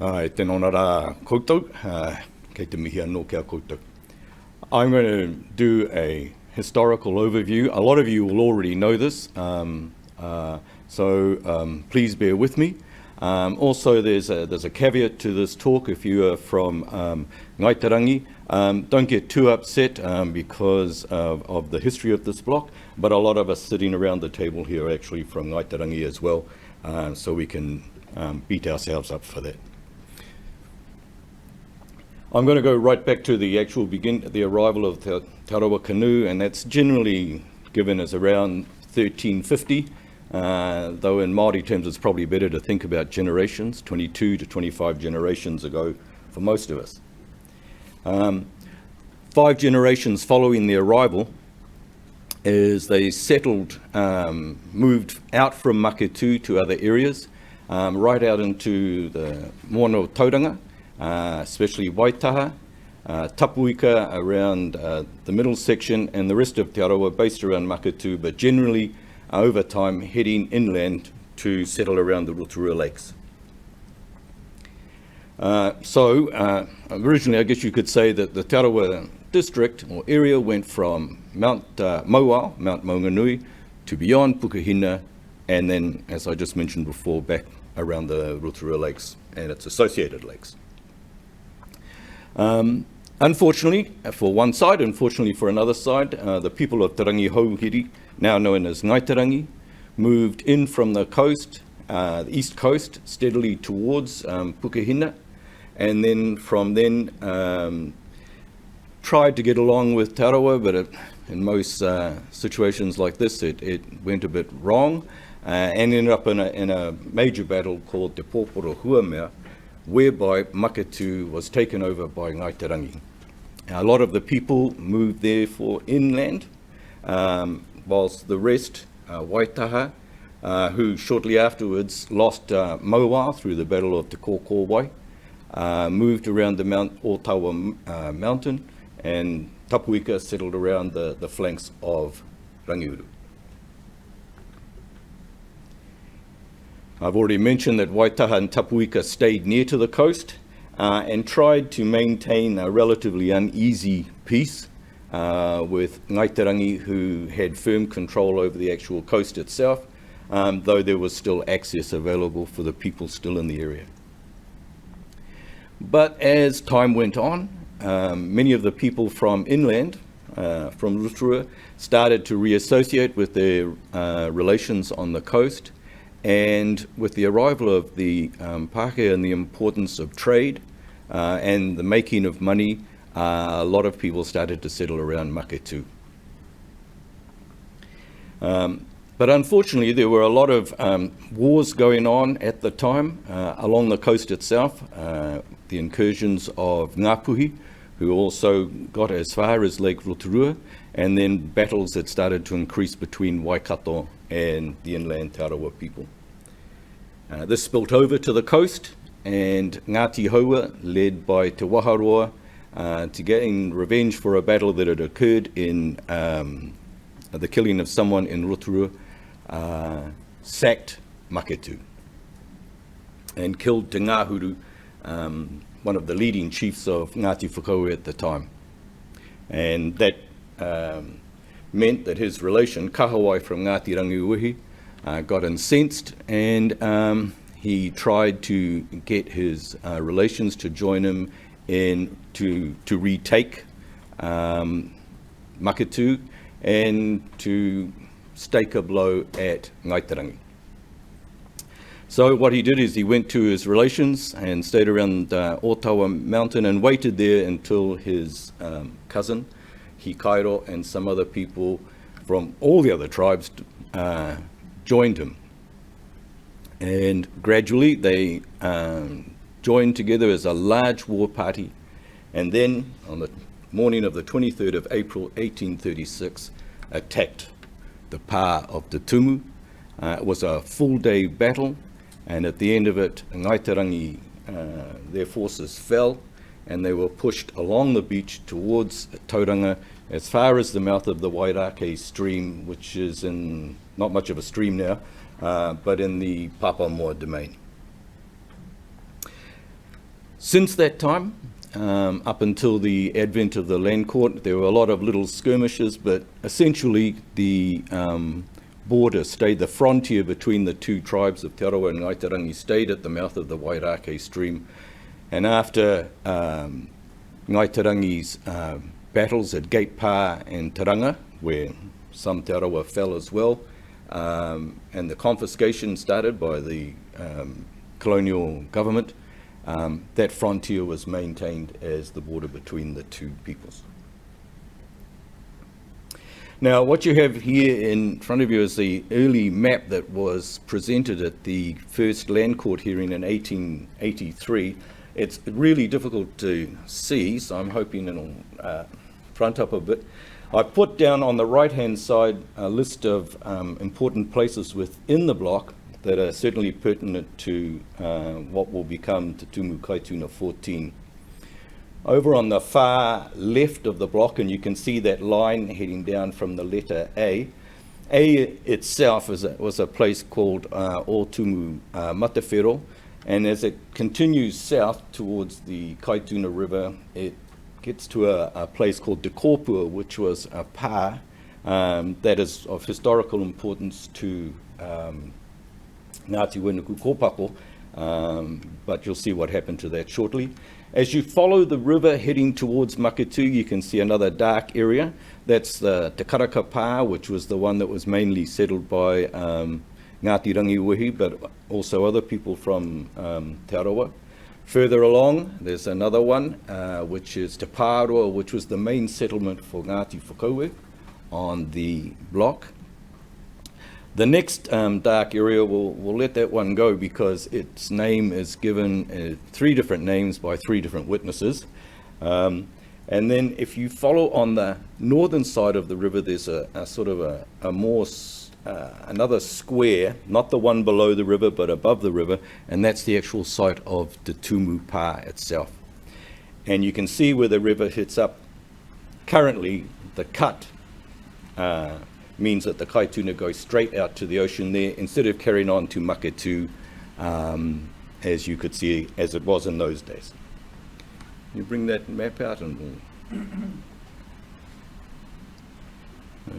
Tēnā rā koutou, kei te mihi anō kia koutou. I'm going to do a historical overview. A lot of you will already know this, so please bear with me. Also, there's a caveat to this talk. If you are from Ngaitarangi, don't get too upset because of the history of this block, but a lot of us sitting around the table here are actually from Ngaitarangi as well, so we can beat ourselves up for that. I'm going to go right back to the actual the arrival of the Te Arawa canoe, and that's generally given as around 1350, though in Māori terms it's probably better to think about generations, 22 to 25 generations ago for most of us. 5 generations following the arrival, as they settled, moved out from Maketu to other areas, right out into the moana tauranga, especially Waitaha, Tapuika around the middle section, and the rest of Te Arawa based around Maketu, but generally over time heading inland to settle around the Rotorua lakes. Originally I guess you could say that the Te Arawa district or area went from Mount Mauao, Mount Maunganui, to beyond Pukahina, and then, as I just mentioned before, back around the Rotorua lakes and its associated lakes. Unfortunately for one side, unfortunately for another side, the people of Te Rangi Hauhiri, now known as Ngaitarangi, moved in from the coast, the east coast, steadily towards Pukahina, and then from then tried to get along with Te Arawa, but in most situations like this it went a bit wrong, and ended up in a major battle called Te Pōporo Huamea, whereby Maketu was taken over by Ngaitarangi. A lot of the people moved there for inland, whilst the rest, Waitaha, who shortly afterwards lost Mauao through the Battle of Te Kōkōwai, moved around the Mount Otawa mountain, and Tapuika settled around the flanks of Rangiuru. I've already mentioned that Waitaha and Tapuika stayed near to the coast and tried to maintain a relatively uneasy peace with Ngaitarangi, who had firm control over the actual coast itself, though there was still access available for the people still in the area. But as time went on, many of the people from inland, from Rotorua, started to reassociate with their relations on the coast. And with the arrival of the Pākehā and the importance of trade and the making of money, a lot of people started to settle around Maketu. But unfortunately, there were a lot of wars going on at the time along the coast itself. The incursions of Ngāpuhi, who also got as far as Lake Rotorua, and then battles that started to increase between Waikato and the inland Te Arawa people. This spilt over to the coast, and Ngāti Haua, led by Te Waharoa, to gain revenge for a battle that had occurred in the killing of someone in Rotorua, sacked Maketu and killed Te Ngāhuru, one of the leading chiefs of Ngāti Whakaue at the time. And that meant that his relation, Kahawai from Ngāti Rangiuhi, got incensed, and he tried to get his relations to join him in to retake Maketu and to stake a blow at Ngaitarangi. So what he did is he went to his relations and stayed around Otawa mountain and waited there until his cousin, Hikairo, and some other people from all the other tribes joined him. And gradually they joined together as a large war party, and then on the morning of the 23rd of April 1836 attacked the pā of Te Tumu. It was a full day battle, and at the end of it, Ngaitarangi, their forces fell, and they were pushed along the beach towards Tauranga as far as the mouth of the Wairake stream, which is in not much of a stream now, but in the Papamoa domain. Since that time, up until the advent of the land court, there were a lot of little skirmishes, but essentially the border stayed, the frontier between the two tribes of Te Arawa and Ngaitarangi stayed at the mouth of the Waihoki stream. And after Ngaitarangi's battles at Gate Pa and Taranga, where some Te Arawa fell as well, and the confiscation started by the colonial government, that frontier was maintained as the border between the two peoples. Now, what you have here in front of you is the early map that was presented at the first land court hearing in 1883. It's really difficult to see, so I'm hoping it'll front up a bit. I put down on the right-hand side a list of important places within the block that are certainly pertinent to what will become Te Tumu Kaituna 14. Over on the far left of the block, and you can see that line heading down from the letter A. A itself was a place called Tumu Matawhero, and as it continues south towards the Kaituna River, it gets to a place called Te Kōpua, which was a pā that is of historical importance to Ngāti Wenuku Kōpako, but you'll see what happened to that shortly. As you follow the river heading towards Makatū, you can see another dark area. That's the Te Karaka pā, which was the one that was mainly settled by Ngāti Rangiwehi, but also other people from Te Arawa. Further along, there's another one, which is Te Pāroa, which was the main settlement for Ngāti Whakaue on the block. The next dark area, we'll let that one go because its name is given three different names by three different witnesses. And then if you follow on the northern side of the river, there's a sort of a more, another square, not the one below the river, but above the river, and that's the actual site of Te Tumu pā itself. And you can see where the river hits up. Currently, the cut means that the Kaituna goes straight out to the ocean there instead of carrying on to Makatū, as you could see, as it was in those days. You bring that map out and we'll...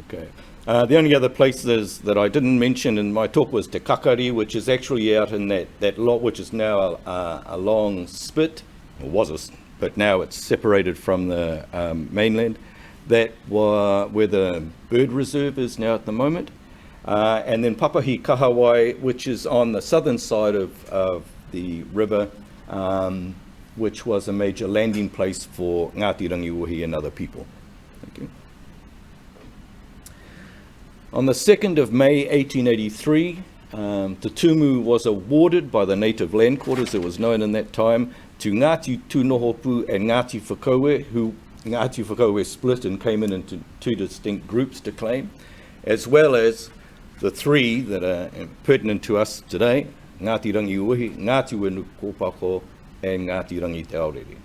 Okay. The only other places that I didn't mention in my talk was Te Kakari, which is actually out in that lot, which is now a long spit, or was but now it's separated from the mainland. That where the bird reserve is now at the moment. And then Papahi Kahawai, which is on the southern side of the river, which was a major landing place for Ngāti Rangiwehi and other people. Thank you. On the 2nd of May 1883, Te Tumu was awarded by the native land court, as it was known in that time, to Ngāti Tūnohopu and Ngāti Whakaue, who Ngāti Whakaue split and came in into two distinct groups to claim, as well as the three that are pertinent to us today, Ngāti Rangiwehi, Ngāti Wenuku Kōpako, and Ngāti Rangi Te Aorere.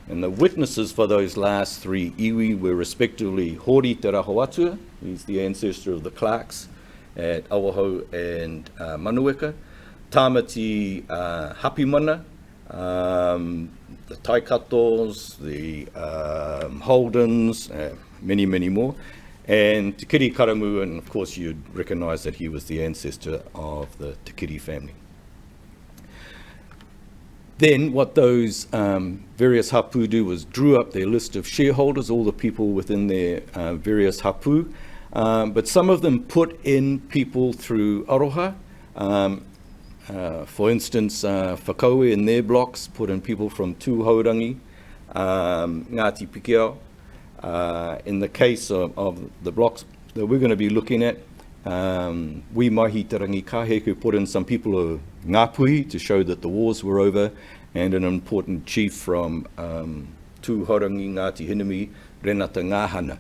And the witnesses for those last three iwi were respectively Hori Te Rahoatua, he's the ancestor of the Clarks at Awaho and Manueka, Tāmati Hapimana, the Taikatos, the Holdens, many, many more, and Te Kiri Karamu, and of course you'd recognise that he was the ancestor of the Te Kiri family. Then what those various hapu do was drew up their list of shareholders, all the people within their various hapu, but some of them put in people through aroha. For instance, Whakaue in their blocks put in people from Tūhaurangi, Ngāti Pikiao. In the case of the blocks that we're going to be looking at, we mahi te rangi kāheku put in some people of Ngāpuhi to show that the wars were over, and an important chief from Tūhaurangi, Ngāti Hinumi, Renata Ngāhana.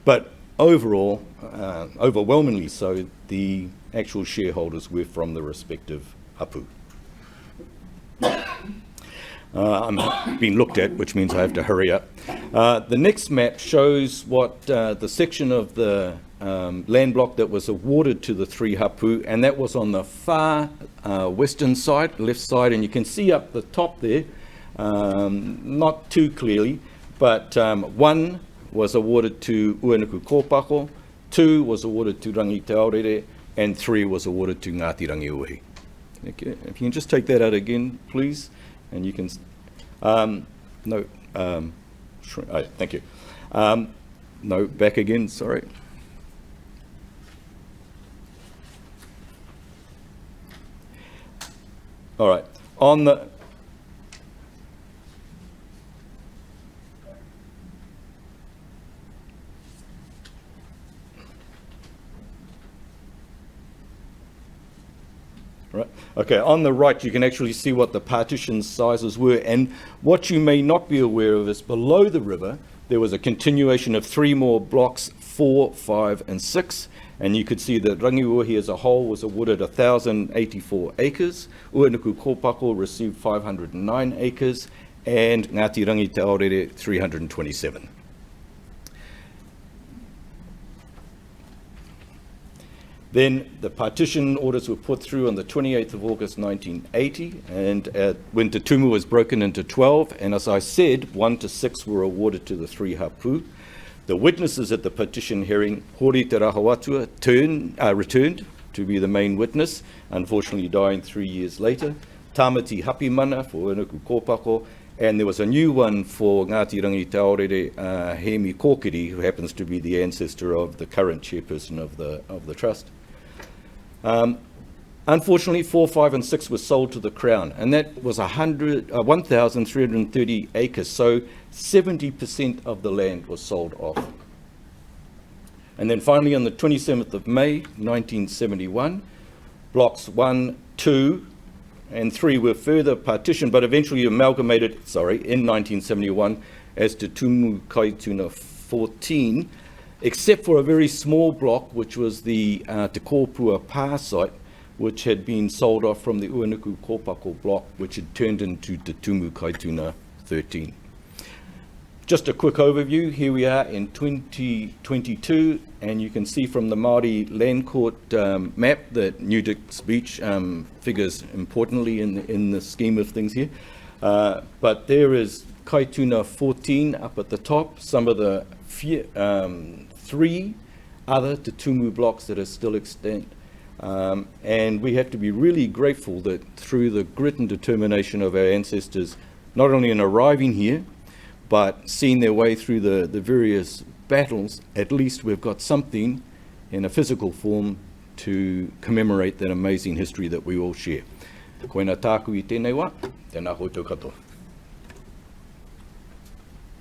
But overall, overwhelmingly so, the actual shareholders were from the respective hapu. I'm being looked at, which means I have to hurry up. The next map shows what the section of the land block that was awarded to the three hapu, and that was on the far western side, left side, and you can see up the top there not too clearly, but 1 was awarded to Uenuku Kōpako, 2 was awarded to Rangi Te Aorere, and 3 was awarded to Ngāti Rangi Uhi. Okay, if you can just take that out again, please, and you can, thank you. No, back again, sorry. All right, on the, right. Okay, on the right you can actually see what the partition sizes were, and what you may not be aware of is below the river there was a continuation of 3 more blocks, 4, 5 and 6, and you could see that Rangiuhi as a whole was awarded 1,084 acres, Uenuku Kōpako received 509 acres, and Ngāti Rangi Te Aorere 327. Then the partition orders were put through on the 28th of August 1980, and when Te Tumu was broken into 12, and as I said, 1 to 6 were awarded to the 3 hapu. The witnesses at the partition hearing, Hori Te Rahawatua, returned to be the main witness, unfortunately dying 3 years later. Tāmati Hapimana for Uenuku Kōpako, and there was a new one for Ngāti Rangi Te Aorere, Hemi Kōkiri, who happens to be the ancestor of the current chairperson of the trust. Unfortunately, 4, 5 and 6 were sold to the Crown, and that was 1,330 acres, so 70% of the land was sold off. And then finally on the 27th of May 1971, blocks 1, 2 and 3 were further partitioned, but eventually amalgamated, in 1971 as Te Tumu Kaituna 14, except for a very small block, which was the Te Kōpua Pā site, which had been sold off from the Uenuku Kōpako block, which had turned into Te Tumu Kaituna 13. Just a quick overview, here we are in 2022, and you can see from the Māori Land Court map that Newdick's Beach figures importantly in the scheme of things here. But there is Kaituna 14 up at the top, some of the 3 other Te Tumu blocks that are still extant. And we have to be really grateful that through the grit and determination of our ancestors, not only in arriving here, but seeing their way through the various battles, at least we've got something in a physical form to commemorate that amazing history that we all share. Koina tāku I tēnei wā, tēnā koutou katoa.